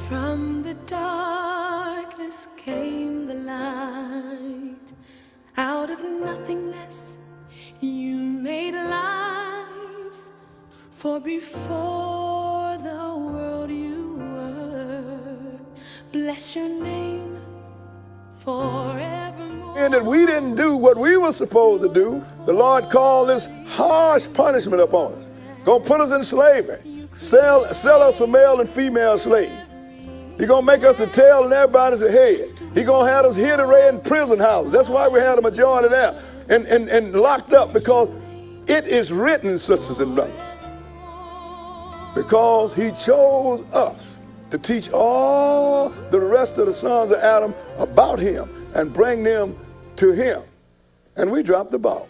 From the darkness came the light. Out of nothingness you made life. For before the world you were. Bless your name forevermore. And that we didn't do what we were supposed to do, the Lord called this harsh punishment upon us. Gonna put us in slavery. Sell us for male and female slaves. He's going to make us the tail and everybody's the head. He's going to have us here today in prison houses. That's why we had a majority there and locked up, because it is written, sisters and brothers. Because he chose us to teach all the rest of the sons of Adam about him and bring them to him. And we dropped the ball.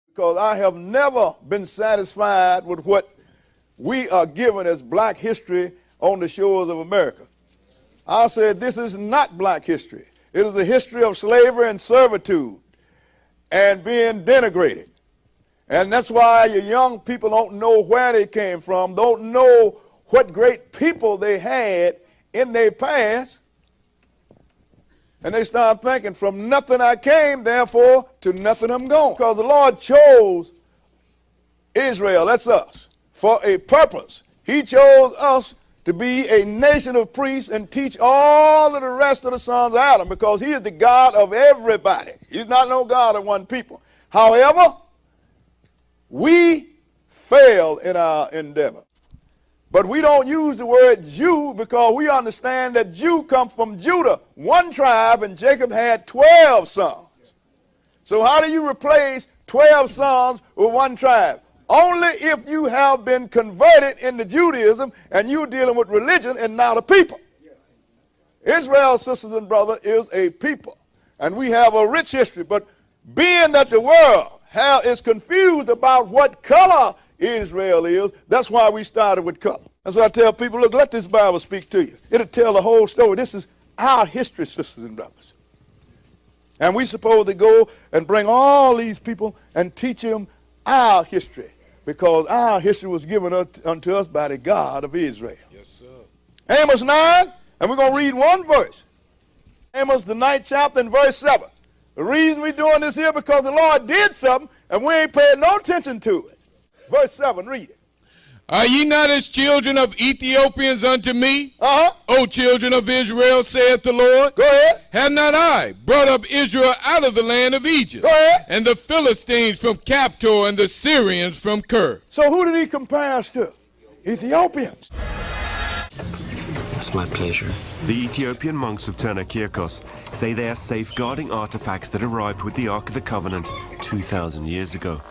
Because I have never been satisfied with what we are given as black history on the shores of America. I said this is not black history. It is a history of slavery and servitude and being denigrated. And that's why your young people don't know where they came from, don't know what great people they had in their past. And they start thinking, from nothing I came, therefore to nothing I'm going. Because the Lord chose Israel, that's us, for a purpose. He chose us to be a nation of priests and teach all of the rest of the sons of Adam, because he is the God of everybody. He's not no God of one people. However, we failed in our endeavor. But we don't use the word Jew because we understand that Jew comes from Judah, one tribe, and Jacob had 12 sons. So how do you replace 12 sons with one tribe? Only if you have been converted into Judaism and you're dealing with religion and not a people. Israel, sisters and brothers, is a people. And we have a rich history. But being that the world is confused about what color Israel is, that's why we started with color. That's why I tell people, look, let this Bible speak to you. It'll tell the whole story. This is our history, sisters and brothers. And we're supposed to go and bring all these people and teach them our history, because our history was given unto us by the God of Israel. Yes, sir. Amos 9, and we're going to read one verse. Amos, the 9th chapter, and verse 7. The reason we're doing this here, because the Lord did something, and we ain't paying no attention to it. Verse 7, read it. Are ye not as children of Ethiopians unto me? O children of Israel, saith the Lord. Go ahead. Have not I brought up Israel out of the land of Egypt? Go ahead. And the Philistines from Captor, and the Syrians from Ker. So who did he compare us to? Ethiopians. It's my pleasure. The Ethiopian monks of Ternakirkos say they are safeguarding artifacts that arrived with the Ark of the Covenant 2,000 years ago.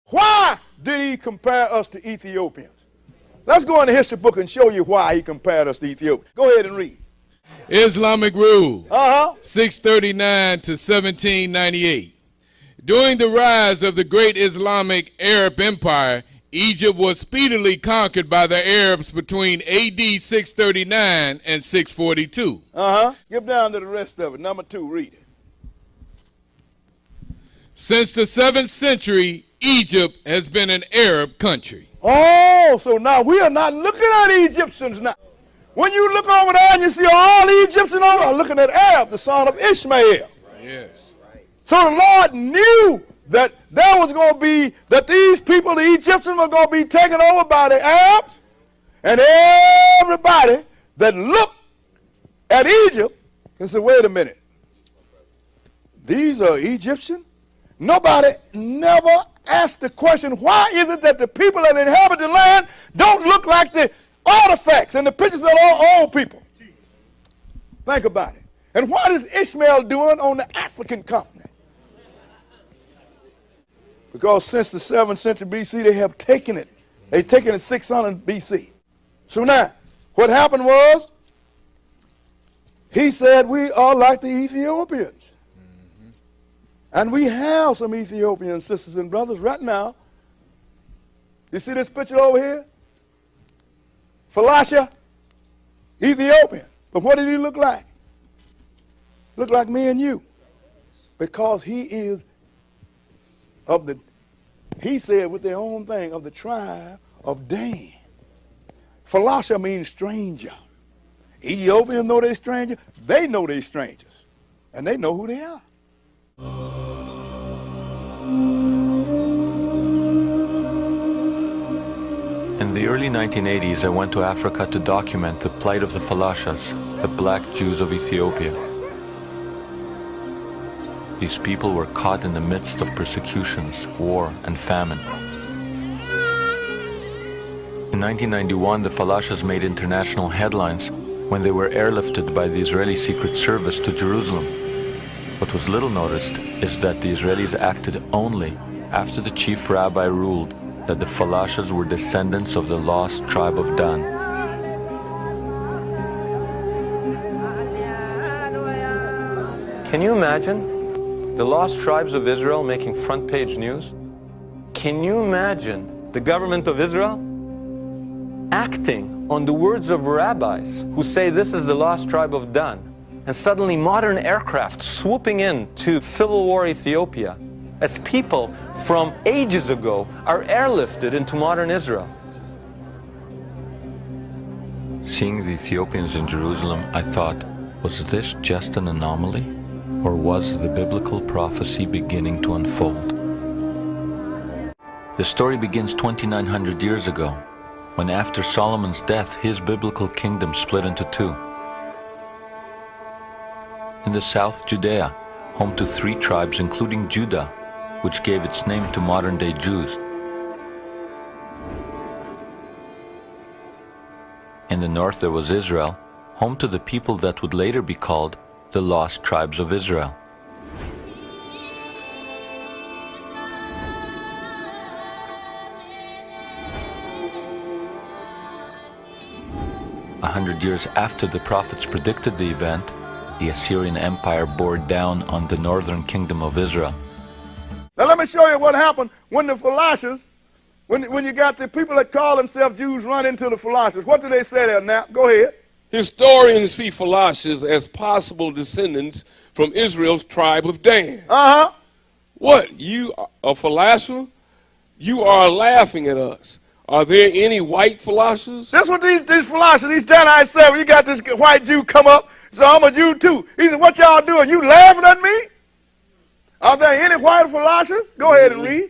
Why did he compare us to Ethiopians? Let's go in the history book and show you why he compared us to Ethiopians. Go ahead and read. Islamic rule, 639 to 1798. During the rise of the great Islamic Arab Empire, Egypt was speedily conquered by the Arabs between AD 639 and 642. Skip down to the rest of it. Number 2, read it. Since the 7th century, Egypt has been an Arab country. Oh, so now we are not looking at Egyptians now. When you look over there and you see all the Egyptians are looking at Arab, the son of Ishmael. Yes. So the Lord knew that there was going to be, that these people, the Egyptians, were going to be taken over by the Arabs, and everybody that looked at Egypt and said, wait a minute, these are Egyptians? Nobody never asked the question, why is it that the people that inhabit the land don't look like the artifacts and the pictures of all old people? Think about it. And what is Ishmael doing on the African continent? Because since the 7th century BC, they have taken it. They've taken it 600 BC. So now, what happened was, he said we are like the Ethiopians. And we have some Ethiopian sisters and brothers right now. You see this picture over here? Phalasha, Ethiopian. But what did he look like? Look like me and you. Because he is of the, he said with their own thing, of the tribe of Dan. Phalasha means stranger. Ethiopians know they're strangers. They know they're strangers. And they know who they are. In the early 1980s, I went to Africa to document the plight of the Falashas, the black Jews of Ethiopia. These people were caught in the midst of persecutions, war, and famine. In 1991, the Falashas made international headlines when they were airlifted by the Israeli Secret Service to Jerusalem. What was little noticed is that the Israelis acted only after the chief rabbi ruled that the Falashas were descendants of the lost tribe of Dan. Can you imagine the lost tribes of Israel making front page news? Can you imagine the government of Israel acting on the words of rabbis who say this is the lost tribe of Dan, and suddenly modern aircraft swooping in to Civil War Ethiopia as people from ages ago are airlifted into modern Israel? Seeing the Ethiopians in Jerusalem, I thought, was this just an anomaly? Or was the biblical prophecy beginning to unfold? The story begins 2,900 years ago, when after Solomon's death, his biblical kingdom split into two. In the south, Judea, home to 3 tribes including Judah, which gave its name to modern-day Jews. In the north there was Israel, home to the people that would later be called the lost tribes of Israel. A 100 years after the prophets predicted the event, the Assyrian Empire bore down on the northern kingdom of Israel. Now let me show you what happened when the Falashas, when you got the people that call themselves Jews run into the Falashas. What do they say there now? Go ahead. Historians see Falashas as possible descendants from Israel's tribe of Dan. Uh-huh. What? You a Falasha? You are laughing at us. Are there any white Falashas? That's what these Falashas, these Danites say. When you got this white Jew come up, so I'm a Jew too. He said, what y'all doing? You laughing at me? Are there any white Falashas? Go ahead and read.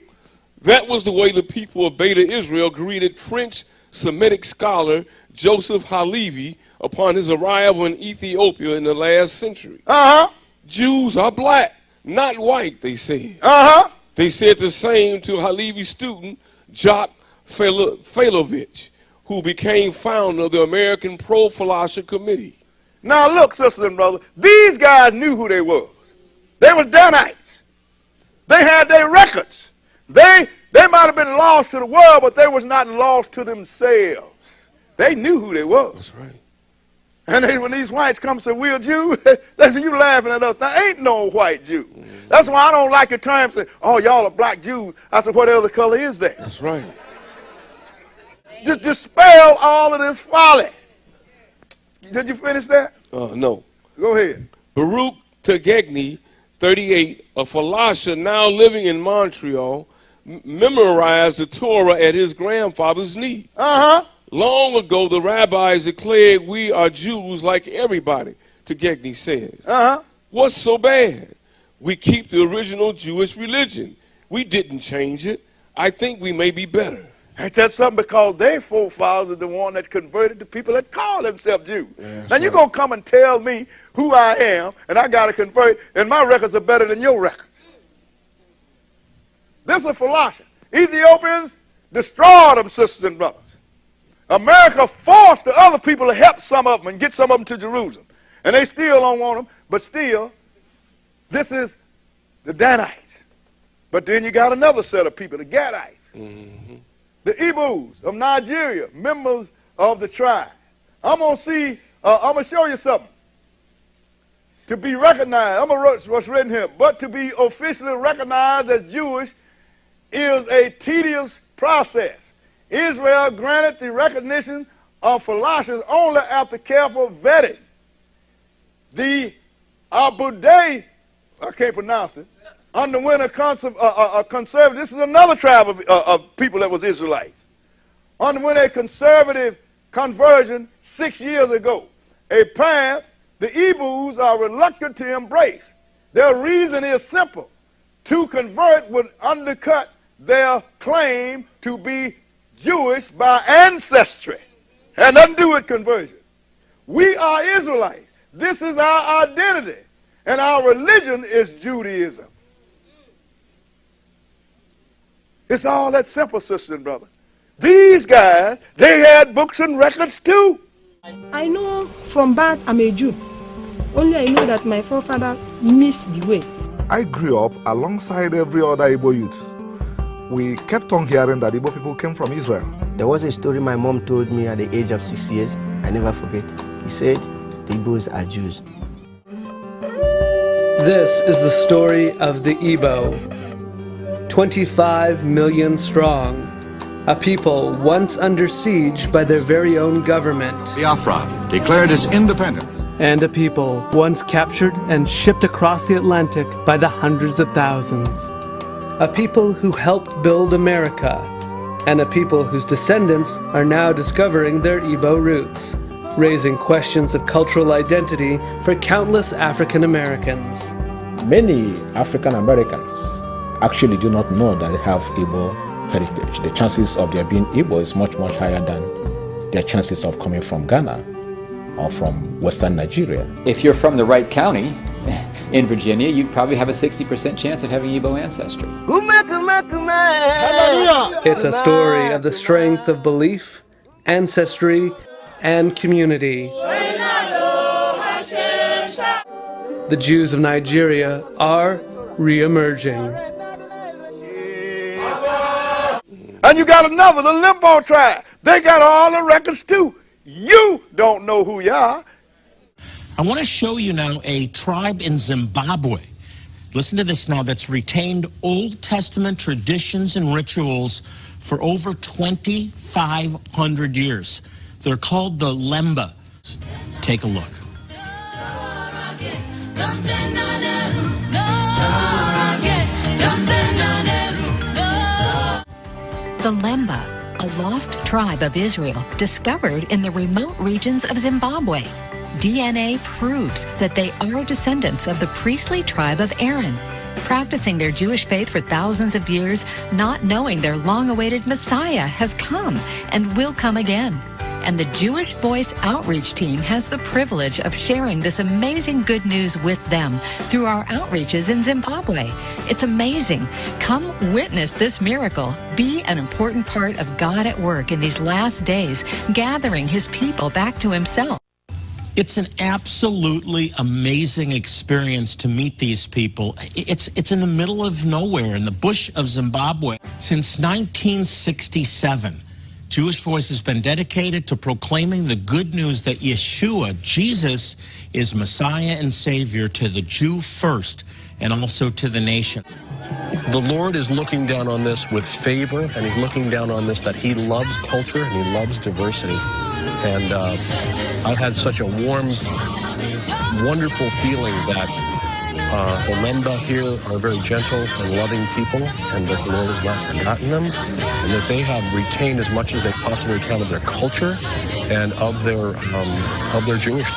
That was the way the people of Beta Israel greeted French Semitic scholar Joseph Halevi upon his arrival in Ethiopia in the last century. Uh-huh. Jews are black, not white, they said. Uh-huh. They said the same to Halevi's student, Jock Failovich, who became founder of the American Pro-Falasha Committee. Now look, sisters and brothers, these guys knew who they was. They was Danites. They had their records. They might have been lost to the world, but they was not lost to themselves. They knew who they was. That's right. And when these whites come and say, we're Jews, they say, you laughing at us. Now, ain't no white Jew. Mm-hmm. That's why I don't like the term say, oh, y'all are black Jews. I said, what other color is that? That's right. Just dispel all of this folly. Did you finish that? No. Go ahead. Baruch Tegegni, 38, a Falasha now living in Montreal, memorized the Torah at his grandfather's knee. Uh-huh. Long ago, the rabbis declared we are Jews like everybody, Tegegni says. Uh-huh. What's so bad? We keep the original Jewish religion. We didn't change it. I think we may be better. Ain't that something? Because their forefathers are the one that converted the people that call themselves Jews. Yes, now, you're going to come and tell me who I am, and I got to convert, and my records are better than your records. This is a Falasha. Ethiopians destroyed them, sisters and brothers. America forced the other people to help some of them and get some of them to Jerusalem. And they still don't want them, but still, this is the Danites. But then you got another set of people, the Gadites. Mm-hmm. The Igbos of Nigeria, members of the tribe. I'm going to show you something. To be recognized, I'm going to what's written here, but to be officially recognized as Jewish is a tedious process. Israel granted the recognition of Falashas only after careful vetting. The Abudai, I can't pronounce it, underwent a conservative, this is another tribe of people that was Israelites, underwent a conservative conversion 6 years ago, a path the Hebrews are reluctant to embrace. Their reason is simple. To convert would undercut their claim to be Jewish by ancestry. Had nothing to do with conversion. We are Israelites. This is our identity. And our religion is Judaism. It's all that simple, sister and brother. These guys, they had books and records too. I know from birth I'm a Jew. Only I know that my forefather missed the way. I grew up alongside every other Igbo youth. We kept on hearing that Igbo people came from Israel. There was a story my mom told me at the age of 6 years. I never forget. He said, the Igbos are Jews. This is the story of the Igbo. 25 million strong. A people once under siege by their very own government. Biafra declared its independence. And a people once captured and shipped across the Atlantic by the hundreds of thousands. A people who helped build America. And a people whose descendants are now discovering their Igbo roots, raising questions of cultural identity for countless African Americans. Many African Americans actually do not know that they have Igbo heritage. The chances of their being Igbo is much, much higher than their chances of coming from Ghana or from Western Nigeria. If you're from the right county in Virginia, you probably have a 60% chance of having Igbo ancestry. It's a story of the strength of belief, ancestry, and community. The Jews of Nigeria are re-emerging. And you got another, the Limbo tribe. They got all the records too. You don't know who you are. I want to show you now a tribe in Zimbabwe. Listen to this now, that's retained Old Testament traditions and rituals for over 2,500 years. They're called the Lemba. Take a look. The Lemba, a lost tribe of Israel discovered in the remote regions of Zimbabwe. DNA proves that they are descendants of the priestly tribe of Aaron, practicing their Jewish faith for thousands of years, not knowing their long-awaited Messiah has come and will come again. And the Jewish Voice Outreach Team has the privilege of sharing this amazing good news with them through our outreaches in Zimbabwe. It's amazing. Come witness this miracle. Be an important part of God at work in these last days, gathering His people back to Himself. It's an absolutely amazing experience to meet these people. It's in the middle of nowhere, in the bush of Zimbabwe. Since 1967, Jewish Voice has been dedicated to proclaiming the good news that Yeshua, Jesus, is Messiah and Savior to the Jew first and also to the nation. The Lord is looking down on this with favor, and He's looking down on this that He loves culture and He loves diversity. And I've had such a warm, wonderful feeling that the Lemba here are very gentle and loving people, and that the Lord has not forgotten them, and that they have retained as much as they possibly can of their culture and of their Jewishness.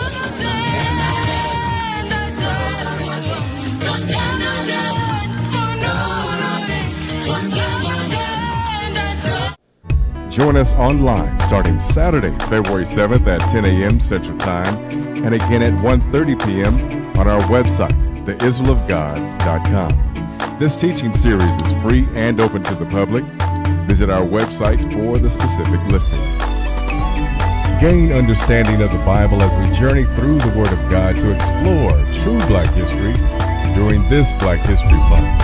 Join us online starting Saturday, February 7th at 10 a.m. Central Time, and again at 1:30 p.m. on our website, theisleofgod.com. This teaching series is free and open to the public. Visit our website for the specific listings. Gain understanding of the Bible as we journey through the Word of God to explore true Black history during this Black History Month.